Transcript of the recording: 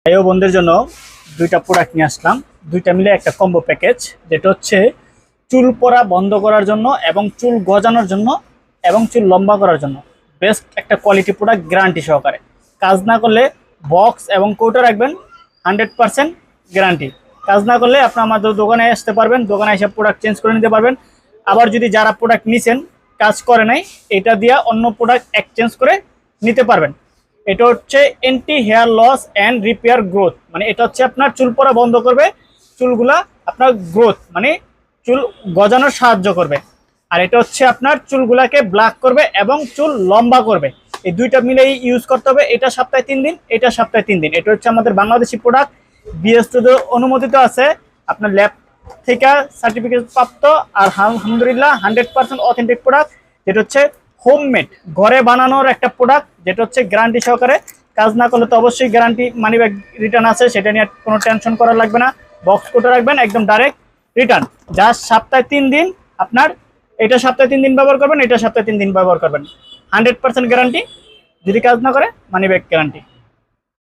ভাই ও বোনদের জন্য দুইটা প্রোডাক্ট নিয়ে আসলাম। দুইটা মিলে একটা কম্বো প্যাকেজ, যেটা হচ্ছে চুল পড়া বন্ধ করার জন্য এবং চুল গজানোর জন্য এবং চুল লম্বা করার জন্য বেস্ট একটা কোয়ালিটি প্রোডাক্ট, গ্যারান্টি সহকারে। কাজ না করলে বক্স এবং কৌটো রাখবেন, 100% গ্যারান্টি। কাজ না করলে আপনি আমাদের দোকানে আসতে পারবেন, দোকানে এসে প্রোডাক্ট চেঞ্জ করে নিতে পারবেন। আবার যদি যারা প্রোডাক্ট নিছেন কাজ করে নাই, এটা দিয়ে অন্য প্রোডাক্ট এক্সচেঞ্জ করে নিতে পারবেন। এটা হচ্ছে anti hair loss and repair growth, মানে এটা হচ্ছে আপনার চুল পড়া বন্ধ করবে, চুলগুলা আপনার গ্রোথ মানে চুল গজানোর সাহায্য করবে। আর এটা হচ্ছে আপনার চুলগুলাকে ব্ল্যাক করবে এবং চুল লম্বা করবে। এই দুইটা মিলেই ইউজ করতে হবে। এটা সপ্তাহে 3 দিন, এটা সপ্তাহে 3 দিন। এটা হচ্ছে আমাদের বাংলাদেশি প্রোডাক্ট, বিএসটিতে অনুমোদিত আছে, আপনার ল্যাব থেকে সার্টিফিকেট প্রাপ্ত। আর আলহামদুলিল্লাহ 100% অথেন্টিক প্রোডাক্ট, যেটা হচ্ছে হোমমেড, ঘরে বানানোর একটা প্রোডাক্ট, যেটা হচ্ছে গ্যারান্টি সহকারে। কাজ না করলে তো অবশ্যই গ্যারান্টি মানি ব্যাক রিটার্ন আছে, সেটা নিয়ে কোনো টেনশন করার লাগবে না। বক্স কোটে রাখবেন, একদম ডাইরেক্ট রিটার্ন। জাস্ট সপ্তাহে 3 দিন আপনার, এটা সপ্তাহে 3 দিন ব্যবহার করবেন, এটা সপ্তাহে 3 দিন ব্যবহার করবেন, 100% গ্যারান্টি। যদি কাজ না করে মানি ব্যাক গ্যারান্টি।